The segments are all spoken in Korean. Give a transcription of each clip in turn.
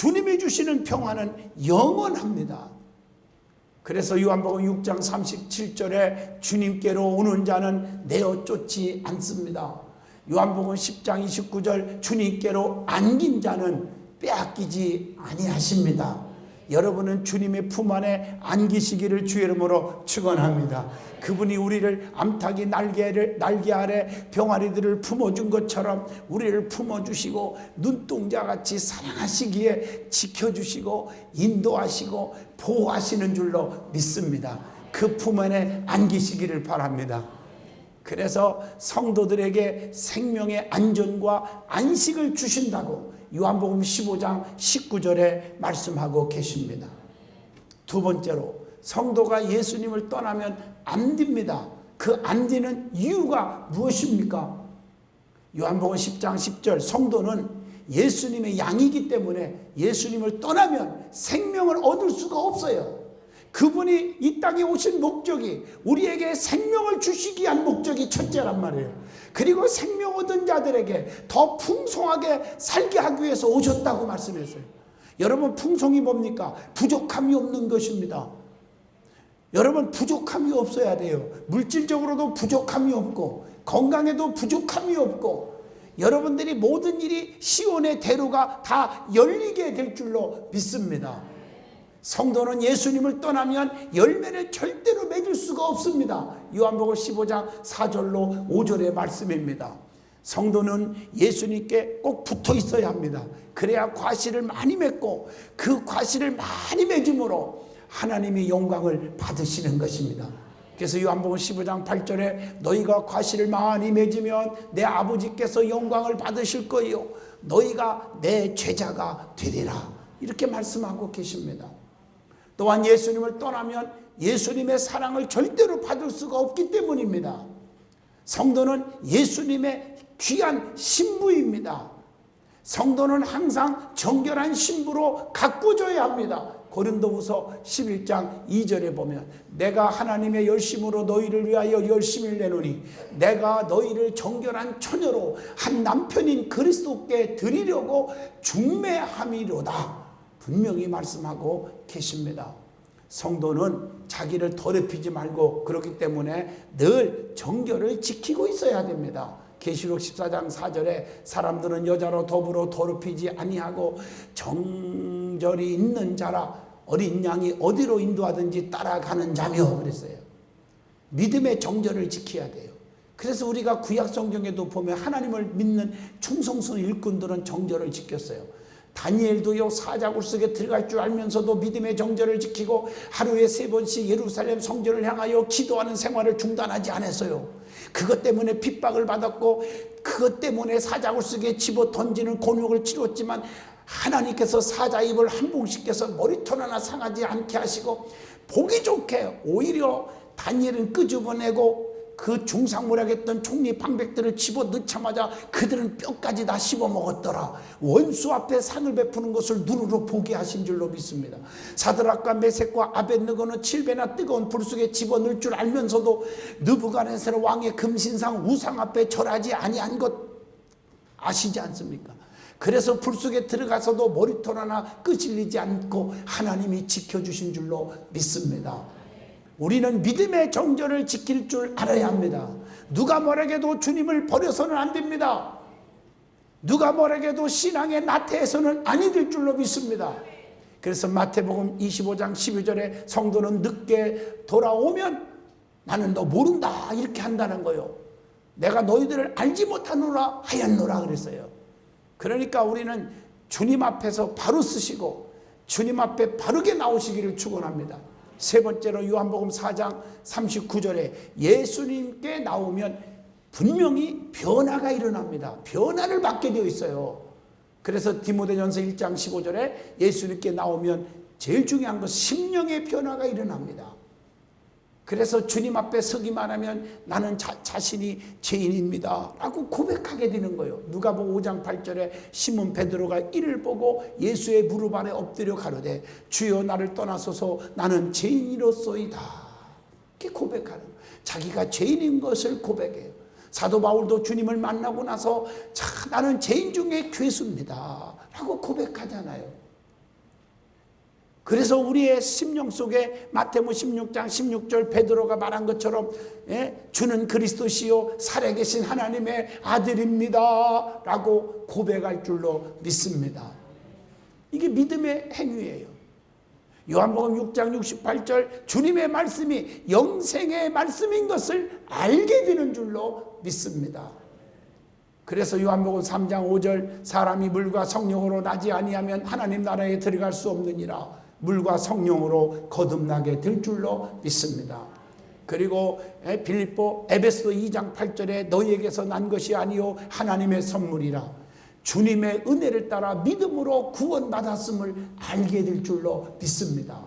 주님이 주시는 평안은 영원합니다. 그래서 요한복음 6장 37절에 주님께로 오는 자는 내어 쫓지 않습니다. 요한복음 10장 29절 주님께로 안긴 자는 빼앗기지 아니하십니다. 여러분은 주님의 품 안에 안기시기를 주의 이름으로 축원합니다. 그분이 우리를 암탉이 날개 아래 병아리들을 품어준 것처럼 우리를 품어주시고 눈동자같이 사랑하시기에 지켜주시고 인도하시고 보호하시는 줄로 믿습니다. 그 품 안에 안기시기를 바랍니다. 그래서 성도들에게 생명의 안전과 안식을 주신다고 요한복음 15장 19절에 말씀하고 계십니다. 두 번째로 성도가 예수님을 떠나면 안디입니다. 그 안디는 이유가 무엇입니까? 요한복음 10장 10절 성도는 예수님의 양이기 때문에 예수님을 떠나면 생명을 얻을 수가 없어요. 그분이 이 땅에 오신 목적이 우리에게 생명을 주시기 위한 목적이 첫째란 말이에요. 그리고 생명 얻은 자들에게 더 풍성하게 살게 하기 위해서 오셨다고 말씀했어요. 여러분, 풍성이 뭡니까? 부족함이 없는 것입니다. 여러분, 부족함이 없어야 돼요. 물질적으로도 부족함이 없고 건강에도 부족함이 없고 여러분들이 모든 일이 시온의 대로가 다 열리게 될 줄로 믿습니다. 성도는 예수님을 떠나면 열매를 절대로 맺을 수가 없습니다. 요한복음 15장 4절로 5절의 말씀입니다. 성도는 예수님께 꼭 붙어 있어야 합니다. 그래야 과실을 많이 맺고 그 과실을 많이 맺음으로 하나님이 영광을 받으시는 것입니다. 그래서 요한복음 15장 8절에 너희가 과실을 많이 맺으면 내 아버지께서 영광을 받으실 거예요. 너희가 내 제자가 되리라. 이렇게 말씀하고 계십니다. 또한 예수님을 떠나면 예수님의 사랑을 절대로 받을 수가 없기 때문입니다. 성도는 예수님의 귀한 신부입니다. 성도는 항상 정결한 신부로 가꾸어져야 합니다. 고린도후서 11장 2절에 보면 내가 하나님의 열심으로 너희를 위하여 열심을 내노니 내가 너희를 정결한 처녀로 한 남편인 그리스도께 드리려고 중매함이로다. 분명히 말씀하고 계십니다. 성도는 자기를 더럽히지 말고 그렇기 때문에 늘 정결을 지키고 있어야 됩니다. 계시록 14장 4절에 사람들은 여자로 더불어 더럽히지 아니하고 정절이 있는 자라 어린 양이 어디로 인도하든지 따라가는 자며 그랬어요. 믿음의 정절을 지켜야 돼요. 그래서 우리가 구약 성경에도 보면 하나님을 믿는 충성스러운 일꾼들은 정절을 지켰어요. 다니엘도요, 사자굴 속에 들어갈 줄 알면서도 믿음의 정절을 지키고 하루에 3번씩 예루살렘 성전을 향하여 기도하는 생활을 중단하지 않았어요. 그것 때문에 핍박을 받았고 그것 때문에 사자굴 속에 집어 던지는 곤욕을 치렀지만 하나님께서 사자 입을 한봉시켜서 머리털 하나 상하지 않게 하시고 보기 좋게 오히려 다니엘은 끄집어내고 그 중상모략했던 총리 방백들을 집어넣자마자 그들은 뼈까지 다 씹어먹었더라. 원수 앞에 상을 베푸는 것을 눈으로 보게 하신 줄로 믿습니다. 사드락과 메섹과 아벳느고는 7배나 뜨거운 불 속에 집어넣을 줄 알면서도 느부갓네살 왕의 금신상 우상 앞에 절하지 아니한 것 아시지 않습니까? 그래서 불 속에 들어가서도 머리털 하나 끄질리지 않고 하나님이 지켜주신 줄로 믿습니다. 우리는 믿음의 정절을 지킬 줄 알아야 합니다. 누가 뭐라해도 주님을 버려서는 안 됩니다. 누가 뭐라해도 신앙의 나태해서는 아니 될 줄로 믿습니다. 그래서 마태복음 25장 12절에 성도는 늦게 돌아오면 나는 너 모른다 이렇게 한다는 거예요. 내가 너희들을 알지 못하노라 하였노라 그랬어요. 그러니까 우리는 주님 앞에서 바로 쓰시고 주님 앞에 바르게 나오시기를 축원합니다. 세 번째로 요한복음 4장 39절에 예수님께 나오면 분명히 변화가 일어납니다. 변화를 받게 되어 있어요. 그래서 디모데전서 1장 15절에 예수님께 나오면 제일 중요한 것 심령의 변화가 일어납니다. 그래서 주님 앞에 서기만 하면 나는 자신이 죄인입니다 라고 고백하게 되는 거예요. 누가복음 5장 8절에 시몬 베드로가 이를 보고 예수의 무릎 아래 엎드려 가로되 주여 나를 떠나소서 나는 죄인이로소이다. 이렇게 고백하는 거예요. 자기가 죄인인 것을 고백해요. 사도 바울도 주님을 만나고 나서 나는 죄인 중에 괴수입니다 라고 고백하잖아요. 그래서 우리의 심령 속에 마태복음 16장 16절 베드로가 말한 것처럼 주는 그리스도시요 살아계신 하나님의 아들입니다 라고 고백할 줄로 믿습니다. 이게 믿음의 행위예요. 요한복음 6장 68절 주님의 말씀이 영생의 말씀인 것을 알게 되는 줄로 믿습니다. 그래서 요한복음 3장 5절 사람이 물과 성령으로 나지 아니하면 하나님 나라에 들어갈 수 없느니라. 물과 성령으로 거듭나게 될 줄로 믿습니다. 그리고 빌립보 에베소 2장 8절에 너희에게서 난 것이 아니요 하나님의 선물이라. 주님의 은혜를 따라 믿음으로 구원받았음을 알게 될 줄로 믿습니다.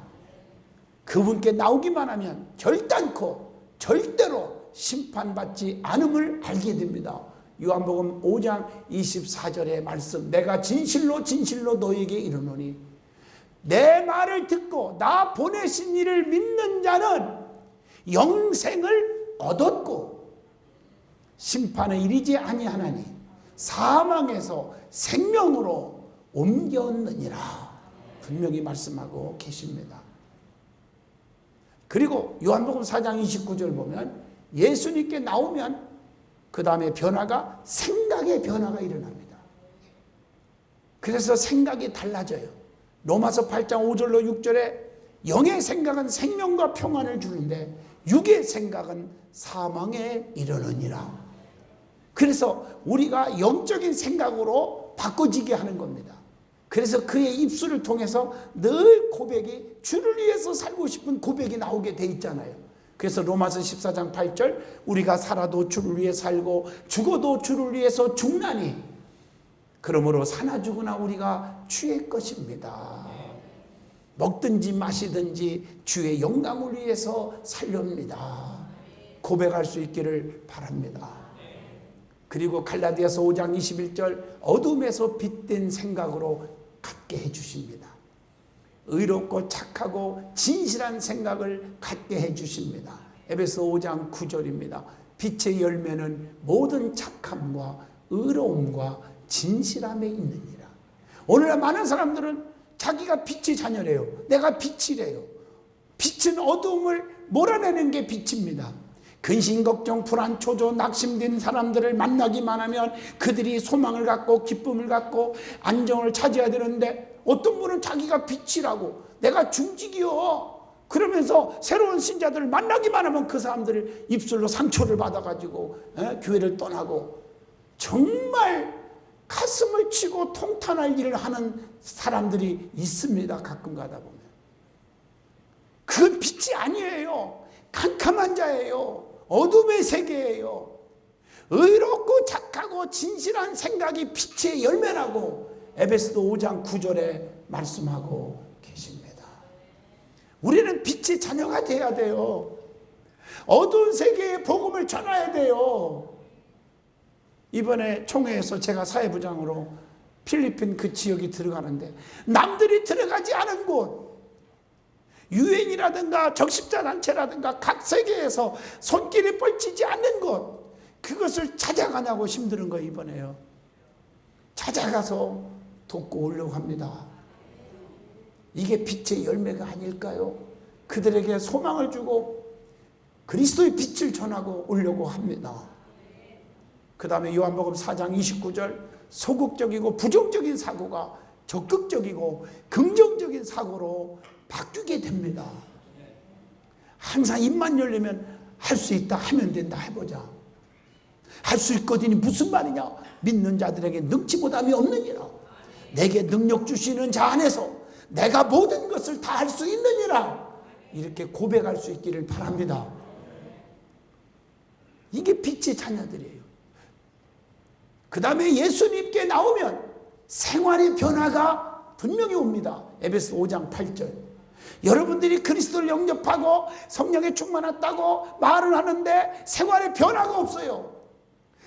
그분께 나오기만 하면 결단코 절대로 심판받지 않음을 알게 됩니다. 요한복음 5장 24절의 말씀 내가 진실로 진실로 너희에게 이르노니 내 말을 듣고 나 보내신 이를 믿는 자는 영생을 얻었고 심판에 이르지 아니하나니 사망에서 생명으로 옮겼느니라 분명히 말씀하고 계십니다. 그리고 요한복음 4장 29절 보면 예수님께 나오면 그 다음에 변화가 생각의 변화가 일어납니다. 그래서 생각이 달라져요. 로마서 8장 5절로 6절에 영의 생각은 생명과 평안을 주는데 육의 생각은 사망에 이르느니라. 그래서 우리가 영적인 생각으로 바꿔지게 하는 겁니다. 그래서 그의 입술을 통해서 늘 고백이 주를 위해서 살고 싶은 고백이 나오게 돼 있잖아요. 그래서 로마서 14장 8절 우리가 살아도 주를 위해 살고 죽어도 주를 위해서 죽나니 그러므로 사나 죽으나 우리가 주의 것입니다. 먹든지 마시든지 주의 영광을 위해서 살렵니다. 고백할 수 있기를 바랍니다. 그리고 갈라디아서 5장 21절 어둠에서 빛된 생각으로 갖게 해주십니다. 의롭고 착하고 진실한 생각을 갖게 해주십니다. 에베소 5장 9절입니다. 빛의 열매는 모든 착함과 의로움과 진실함에 있느니라. 오늘날 많은 사람들은 자기가 빛의 자녀래요. 내가 빛이래요. 빛은 어두움을 몰아내는 게 빛입니다. 근심, 걱정, 불안, 초조, 낙심된 사람들을 만나기만 하면 그들이 소망을 갖고 기쁨을 갖고 안정을 찾아야 되는데 어떤 분은 자기가 빛이라고 내가 중직이요 그러면서 새로운 신자들을 만나기만 하면 그 사람들을 입술로 상처를 받아가지고 교회를 떠나고 정말 가슴을 치고 통탄할 일을 하는 사람들이 있습니다. 가끔 가다 보면 그건 빛이 아니에요. 캄캄한 자예요. 어둠의 세계예요. 의롭고 착하고 진실한 생각이 빛의 열매라고 에베소서 5장 9절에 말씀하고 계십니다. 우리는 빛의 자녀가 돼야 돼요. 어두운 세계에 복음을 전해야 돼요. 이번에 총회에서 제가 사회부장으로 필리핀 그 지역이 들어가는데 남들이 들어가지 않은 곳 유엔이라든가 적십자단체라든가 각 세계에서 손길이 뻗치지 않는 곳 그것을 찾아가냐고 힘드는 거예요. 이번에요. 찾아가서 돕고 오려고 합니다. 이게 빛의 열매가 아닐까요? 그들에게 소망을 주고 그리스도의 빛을 전하고 오려고 합니다. 그 다음에 요한복음 4장 29절 소극적이고 부정적인 사고가 적극적이고 긍정적인 사고로 바뀌게 됩니다. 항상 입만 열리면 할 수 있다 하면 된다 해보자. 할 수 있거든이 무슨 말이냐. 믿는 자들에게 능치보담이 없느니라. 내게 능력 주시는 자 안에서 내가 모든 것을 다 할 수 있느니라. 이렇게 고백할 수 있기를 바랍니다. 이게 빛의 자녀들이에요. 그 다음에 예수님께 나오면 생활의 변화가 분명히 옵니다. 에베소 5장 8절 여러분들이 그리스도를 영접하고 성령에 충만했다고 말을 하는데 생활의 변화가 없어요.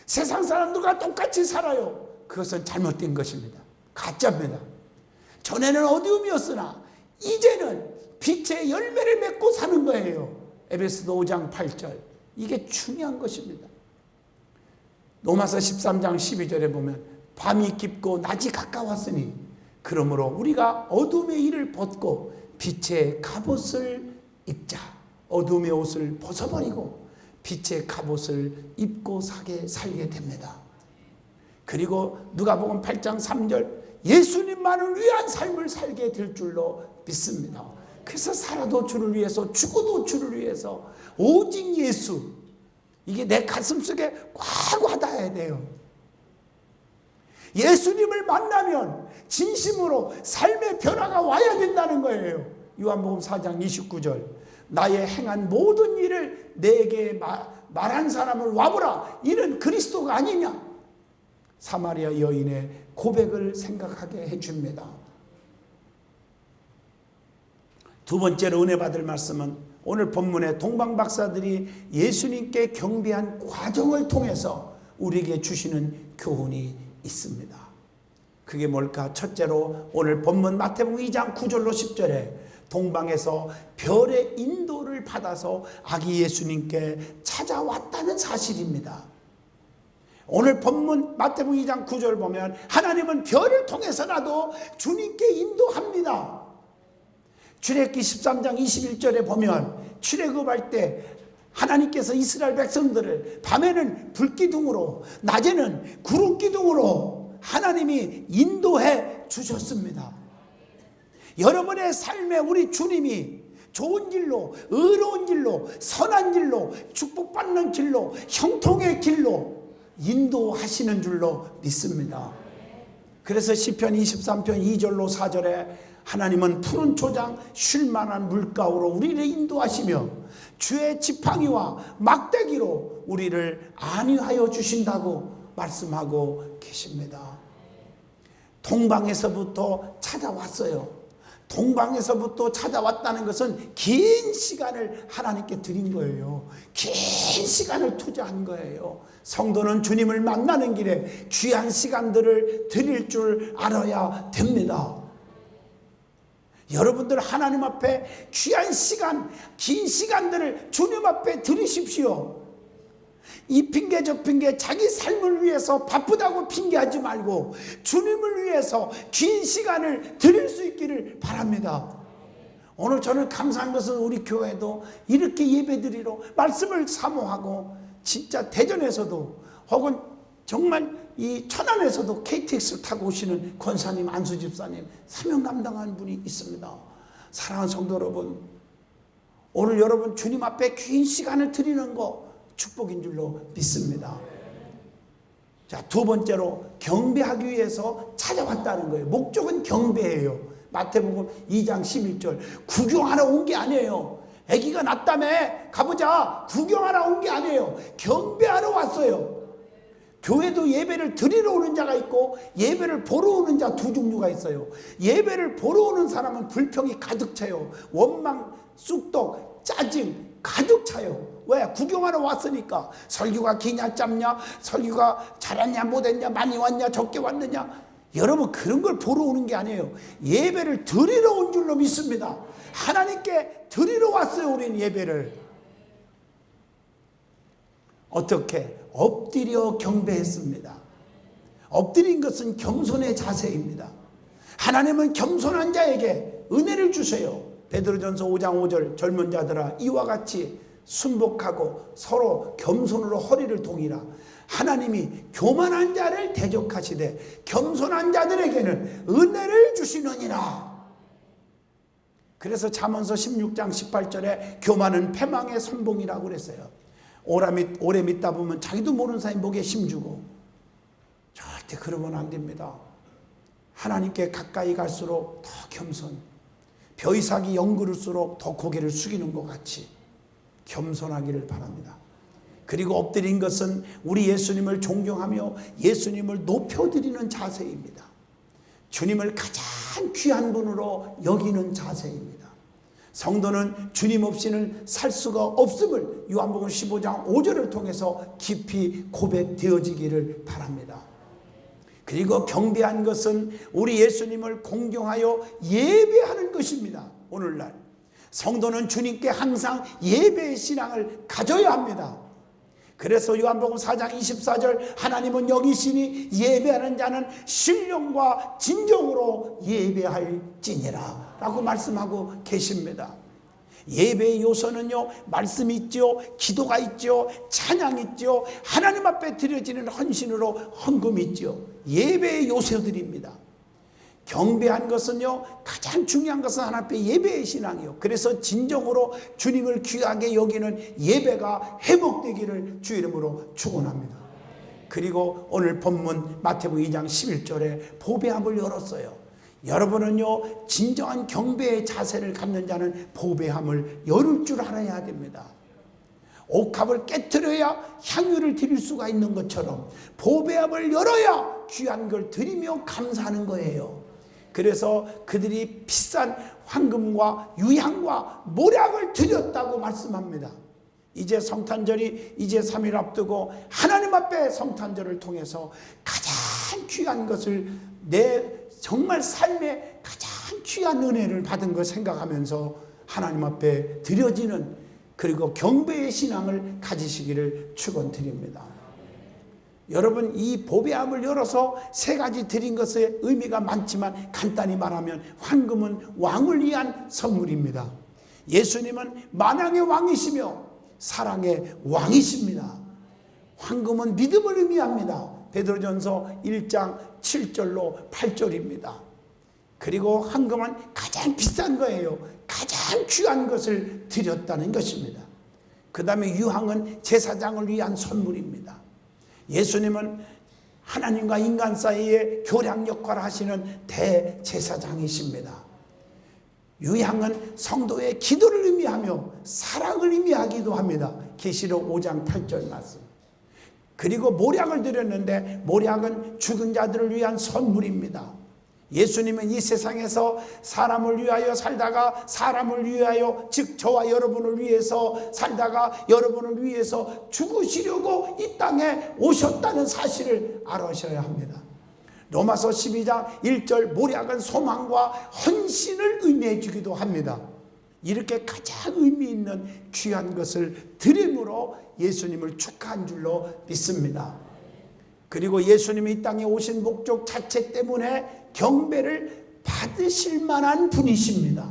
세상 사람들과 똑같이 살아요. 그것은 잘못된 것입니다. 가짜입니다. 전에는 어두움이었으나 이제는 빛의 열매를 맺고 사는 거예요. 에베소서 5장 8절 이게 중요한 것입니다. 로마서 13장 12절에 보면 밤이 깊고 낮이 가까웠으니 그러므로 우리가 어둠의 일을 벗고 빛의 갑옷을 입자. 어둠의 옷을 벗어버리고 빛의 갑옷을 입고 살게 됩니다. 그리고 누가복음 8장 3절 예수님만을 위한 삶을 살게 될 줄로 믿습니다. 그래서 살아도 주를 위해서 죽어도 주를 위해서 오직 예수, 이게 내 가슴속에 꽉 와닿아야 돼요. 예수님을 만나면 진심으로 삶의 변화가 와야 된다는 거예요. 요한복음 4장 29절 나의 행한 모든 일을 내게 말한 사람을 와보라. 이는 그리스도가 아니냐. 사마리아 여인의 고백을 생각하게 해줍니다. 두 번째로 은혜 받을 말씀은 오늘 본문의 동방박사들이 예수님께 경배한 과정을 통해서 우리에게 주시는 교훈이 있습니다. 그게 뭘까? 첫째로 오늘 본문 마태복음 2장 9절로 10절에 동방에서 별의 인도를 받아서 아기 예수님께 찾아왔다는 사실입니다. 오늘 본문 마태복음 2장 9절 보면 하나님은 별을 통해서라도 주님께 인도합니다. 출애굽기 13장 21절에 보면 출애굽할 때 하나님께서 이스라엘 백성들을 밤에는 불기둥으로 낮에는 구름기둥으로 하나님이 인도해 주셨습니다. 여러분의 삶에 우리 주님이 좋은 길로, 의로운 길로, 선한 길로, 축복받는 길로, 형통의 길로 인도하시는 줄로 믿습니다. 그래서 시편 23편 2절로 4절에 하나님은 푸른 초장 쉴만한 물가로 우리를 인도하시며 주의 지팡이와 막대기로 우리를 안위하여 주신다고 말씀하고 계십니다. 동방에서부터 찾아왔어요. 동방에서부터 찾아왔다는 것은 긴 시간을 하나님께 드린 거예요. 긴 시간을 투자한 거예요. 성도는 주님을 만나는 길에 귀한 시간들을 드릴 줄 알아야 됩니다. 여러분들 하나님 앞에 귀한 시간, 긴 시간들을 주님 앞에 드리십시오. 이 핑계 저 핑계 자기 삶을 위해서 바쁘다고 핑계하지 말고 주님을 위해서 긴 시간을 드릴 수 있기를 바랍니다. 오늘 저는 감사한 것은 우리 교회도 이렇게 예배드리러 말씀을 사모하고 진짜 대전에서도 혹은 정말 이 천안에서도 KTX를 타고 오시는 권사님, 안수 집사님 사명 감당하는 분이 있습니다. 사랑하는 성도 여러분, 오늘 여러분 주님 앞에 긴 시간을 드리는 거 축복인 줄로 믿습니다. 자, 두 번째로 경배하기 위해서 찾아왔다는 거예요. 목적은 경배예요. 마태복음 2장 11절 구경하러 온 게 아니에요. 아기가 낳다며 가보자 구경하러 온 게 아니에요. 경배하러 왔어요. 교회도 예배를 드리러 오는 자가 있고 예배를 보러 오는 자 두 종류가 있어요. 예배를 보러 오는 사람은 불평이 가득 차요. 원망, 쑥덕, 짜증 가득 차요. 왜? 구경하러 왔으니까. 설교가 기냐 짧냐, 설교가 잘했냐 못했냐, 많이 왔냐 적게 왔느냐. 여러분 그런 걸 보러 오는 게 아니에요. 예배를 드리러 온 줄로 믿습니다. 하나님께 드리러 왔어요. 우리는 예배를 어떻게? 엎드려 경배했습니다. 엎드린 것은 겸손의 자세입니다. 하나님은 겸손한 자에게 은혜를 주세요. 베드로전서 5장 5절 젊은 자들아 이와 같이 순복하고 서로 겸손으로 허리를 동이라. 하나님이 교만한 자를 대적하시되 겸손한 자들에게는 은혜를 주시느니라. 그래서 잠언서 16장 18절에 교만은 패망의 선봉이라고 그랬어요. 오래 믿다 보면 자기도 모르는 사이 목에 힘주고. 절대 그러면 안 됩니다. 하나님께 가까이 갈수록 더 겸손, 벼이삭이 연그를수록 더 고개를 숙이는 것 같이 겸손하기를 바랍니다. 그리고 엎드린 것은 우리 예수님을 존경하며 예수님을 높여드리는 자세입니다. 주님을 가장 귀한 분으로 여기는 자세입니다. 성도는 주님 없이는 살 수가 없음을 요한복음 15장 5절을 통해서 깊이 고백되어지기를 바랍니다. 그리고 경배한 것은 우리 예수님을 공경하여 예배하는 것입니다. 오늘날 성도는 주님께 항상 예배의 신앙을 가져야 합니다. 그래서 요한복음 4장 24절 하나님은 여기시니 예배하는 자는 신령과 진정으로 예배할지니라 라고 말씀하고 계십니다. 예배의 요소는요, 말씀이 있죠, 기도가 있죠, 찬양이 있죠, 하나님 앞에 드려지는 헌신으로 헌금이 있죠. 예배의 요소들입니다. 경배한 것은요, 가장 중요한 것은 하나님 앞에 예배의 신앙이요. 그래서 진정으로 주님을 귀하게 여기는 예배가 회복되기를 주 이름으로 축원합니다. 그리고 오늘 본문 마태복음 2장 11절에 보배함을 열었어요. 여러분은요, 진정한 경배의 자세를 갖는 자는 보배함을 열을 줄 알아야 됩니다. 옥합을 깨트려야 향유를 드릴 수가 있는 것처럼 보배함을 열어야 귀한 걸 드리며 감사하는 거예요. 그래서 그들이 비싼 황금과 유향과 모략을 드렸다고 말씀합니다. 이제 성탄절이 이제 3일 앞두고 하나님 앞에 성탄절을 통해서 가장 귀한 것을 내 정말 삶의 가장 귀한 은혜를 받은 걸 생각하면서 하나님 앞에 드려지는, 그리고 경배의 신앙을 가지시기를 축원드립니다. 여러분, 이 보배함을 열어서 세 가지 드린 것의 의미가 많지만 간단히 말하면 황금은 왕을 위한 선물입니다. 예수님은 만왕의 왕이시며 사랑의 왕이십니다. 황금은 믿음을 의미합니다. 베드로전서 1장 7절로 8절입니다. 그리고 황금은 가장 비싼 거예요. 가장 귀한 것을 드렸다는 것입니다. 그 다음에 유향은 제사장을 위한 선물입니다. 예수님은 하나님과 인간 사이에 교량 역할을 하시는 대제사장이십니다. 유향은 성도의 기도를 의미하며 사랑을 의미하기도 합니다. 계시록 5장 8절 말씀. 그리고 모략을 드렸는데 모략은 죽은 자들을 위한 선물입니다. 예수님은 이 세상에서 사람을 위하여 살다가 사람을 위하여, 즉 저와 여러분을 위해서 살다가 여러분을 위해서 죽으시려고 이 땅에 오셨다는 사실을 알으셔야 합니다. 로마서 12장 1절 모략은 소망과 헌신을 의미해 주기도 합니다. 이렇게 가장 의미 있는 귀한 것을 드림으로 예수님을 축하한 줄로 믿습니다. 그리고 예수님이 이 땅에 오신 목적 자체 때문에 경배를 받으실 만한 분이십니다.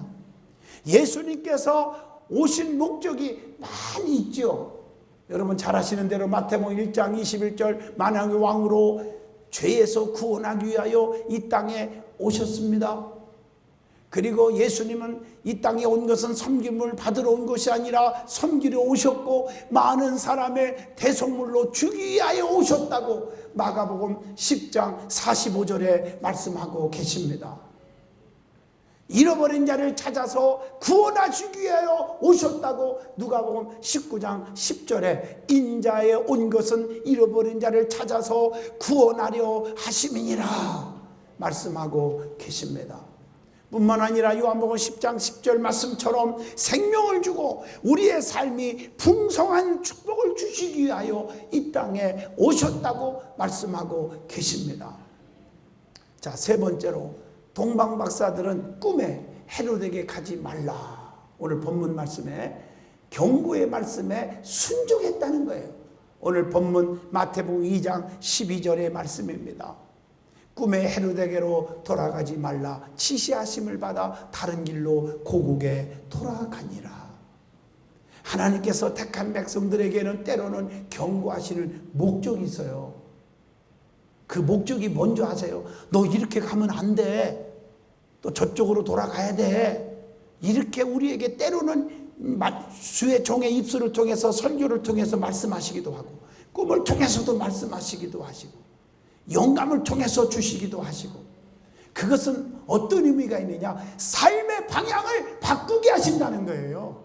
예수님께서 오신 목적이 많이 있죠. 여러분 잘 아시는 대로 마태복음 1장 21절 만왕의 왕으로 죄에서 구원하기 위하여 이 땅에 오셨습니다. 그리고 예수님은 이 땅에 온 것은 섬김을 받으러 온 것이 아니라 섬기러 오셨고 많은 사람의 대속물로 주기 위하여 오셨다고 마가복음 10장 45절에 말씀하고 계십니다. 잃어버린 자를 찾아서 구원하시기 위하여 오셨다고 누가복음 19장 10절에 인자에 온 것은 잃어버린 자를 찾아서 구원하려 하심이니라 말씀하고 계십니다. 뿐만 아니라 요한복음 10장 10절 말씀처럼 생명을 주고 우리의 삶이 풍성한 축복을 주시기 위하여 이 땅에 오셨다고 말씀하고 계십니다. 자, 세 번째로 동방박사들은 꿈에 헤롯에게 가지 말라. 오늘 본문 말씀에 경고의 말씀에 순종했다는 거예요. 오늘 본문 마태복음 2장 12절의 말씀입니다. 꿈에 헤롯에게로 돌아가지 말라. 치시하심을 받아 다른 길로 고국에 돌아가니라. 하나님께서 택한 백성들에게는 때로는 경고하시는 목적이 있어요. 그 목적이 뭔지 아세요? 너 이렇게 가면 안 돼. 또 저쪽으로 돌아가야 돼. 이렇게 우리에게 때로는 수의 종의 입술을 통해서 설교를 통해서 말씀하시기도 하고 꿈을 통해서도 말씀하시기도 하시고 영감을 통해서 주시기도 하시고, 그것은 어떤 의미가 있느냐? 삶의 방향을 바꾸게 하신다는 거예요.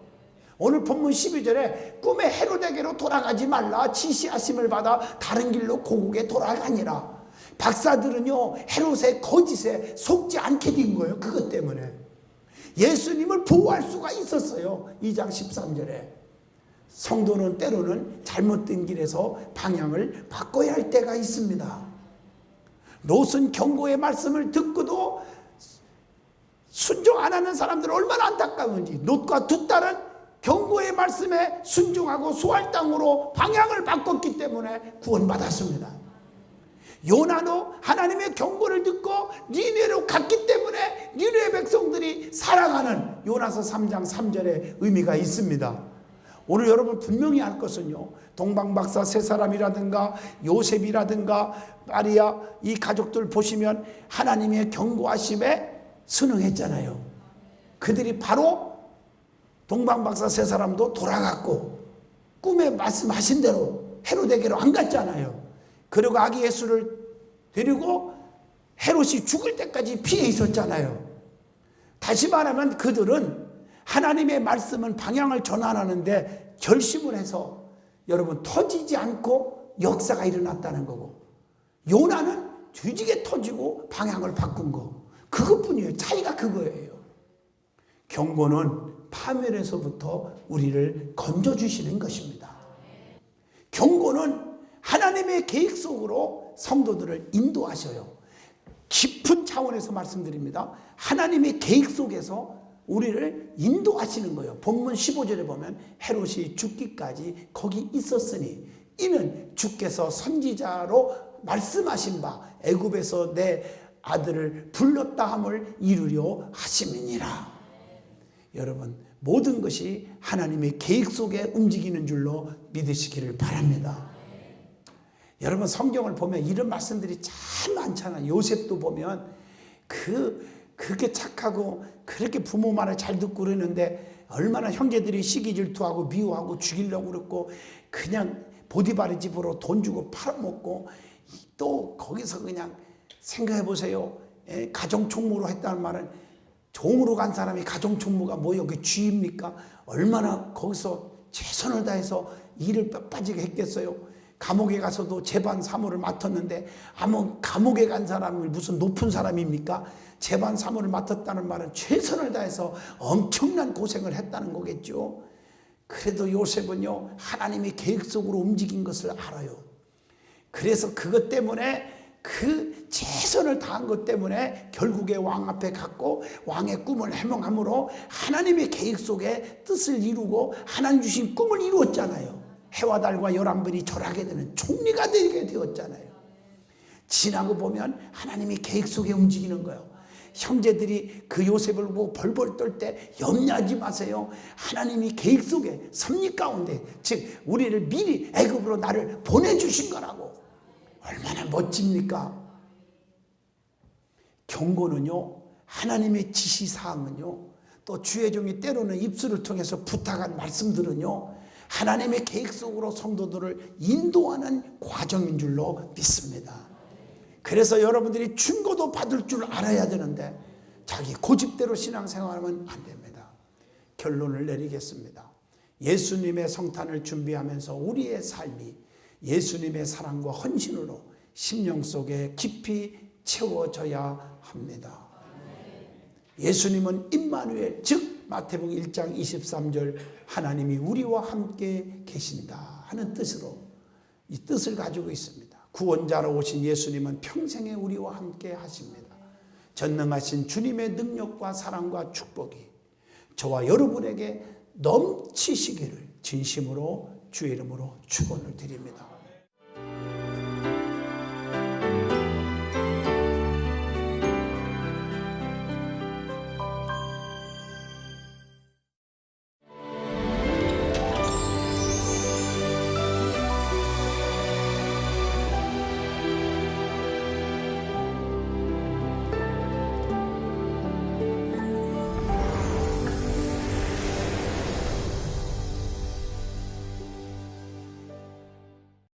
오늘 본문 12절에 꿈에 헤롯에게로 돌아가지 말라. 지시하심을 받아 다른 길로 고국에 돌아가니라. 박사들은요 헤롯의 거짓에 속지 않게 된 거예요. 그것 때문에 예수님을 보호할 수가 있었어요. 2장 13절에 성도는 때로는 잘못된 길에서 방향을 바꿔야 할 때가 있습니다. 롯은 경고의 말씀을 듣고도 순종 안 하는 사람들 얼마나 안타까운지, 롯과 두 딸은 경고의 말씀에 순종하고 수할 땅으로 방향을 바꿨기 때문에 구원받았습니다. 요나도 하나님의 경고를 듣고 니느웨로 갔기 때문에 니느웨 백성들이 살아가는 요나서 3장 3절의 의미가 있습니다. 오늘 여러분 분명히 알 것은요, 동방박사 세 사람이라든가 요셉이라든가 마리아, 이 가족들 보시면 하나님의 경고하심에 순응했잖아요. 그들이 바로 동방박사 세 사람도 돌아갔고 꿈에 말씀하신 대로 헤로데게로 안 갔잖아요. 그리고 아기 예수를 데리고 헤롯이 죽을 때까지 피해 있었잖아요. 다시 말하면 그들은 하나님의 말씀은 방향을 전환하는데 결심을 해서 여러분 터지지 않고 역사가 일어났다는 거고, 요나는 뒤지게 터지고 방향을 바꾼 거, 그것뿐이에요. 차이가 그거예요. 경고는 파멸에서부터 우리를 건져주시는 것입니다. 경고는 하나님의 계획 속으로 성도들을 인도하셔요. 깊은 차원에서 말씀드립니다. 하나님의 계획 속에서 우리를 인도하시는 거예요. 본문 15절에 보면 헤롯이 죽기까지 거기 있었으니 이는 주께서 선지자로 말씀하신 바 애굽에서 내 아들을 불렀다 함을 이루려 하심이니라. 여러분, 모든 것이 하나님의 계획 속에 움직이는 줄로 믿으시기를 바랍니다. 여러분, 성경을 보면 이런 말씀들이 참 많잖아요. 요셉도 보면 그렇게 착하고 그렇게 부모 말을 잘 듣고 그러는데 얼마나 형제들이 시기 질투하고 미워하고 죽이려고 그랬고, 그냥 보디바르 집으로 돈 주고 팔아먹고, 또 거기서 그냥 생각해 보세요. 가정총무로 했다는 말은, 종으로 간 사람이 가정총무가 뭐예요? 그게 쥐입니까? 얼마나 거기서 최선을 다해서 일을 뼈 빠지게 했겠어요. 감옥에 가서도 재반 사무를 맡았는데, 아무 감옥에 간 사람이 무슨 높은 사람입니까? 재반 사무를 맡았다는 말은 최선을 다해서 엄청난 고생을 했다는 거겠죠. 그래도 요셉은요, 하나님의 계획 속으로 움직인 것을 알아요. 그래서 그것 때문에, 그 최선을 다한 것 때문에 결국에 왕 앞에 갔고 왕의 꿈을 해몽함으로 하나님의 계획 속에 뜻을 이루고 하나님 주신 꿈을 이루었잖아요. 해와 달과 11별이 절하게 되는 총리가 되게 되었잖아요. 지나고 보면 하나님의 계획 속에 움직이는 거예요. 형제들이 그 요셉을 보고 벌벌 떨 때 염려하지 마세요. 하나님이 계획 속에 섭리 가운데, 즉 우리를 미리 애굽으로 나를 보내주신 거라고. 얼마나 멋집니까? 경고는요, 하나님의 지시사항은요, 또 주의 종이 때로는 입술을 통해서 부탁한 말씀들은요, 하나님의 계획 속으로 성도들을 인도하는 과정인 줄로 믿습니다. 그래서 여러분들이 충고도 받을 줄 알아야 되는데 자기 고집대로 신앙생활하면 안 됩니다. 결론을 내리겠습니다. 예수님의 성탄을 준비하면서 우리의 삶이 예수님의 사랑과 헌신으로 심령 속에 깊이 채워져야 합니다. 예수님은 임마누엘, 즉 마태복음 1장 23절 하나님이 우리와 함께 계신다 하는 뜻으로 이 뜻을 가지고 있습니다. 구원자로 오신 예수님은 평생에 우리와 함께 하십니다. 전능하신 주님의 능력과 사랑과 축복이 저와 여러분에게 넘치시기를 진심으로 주의 이름으로 축원을 드립니다.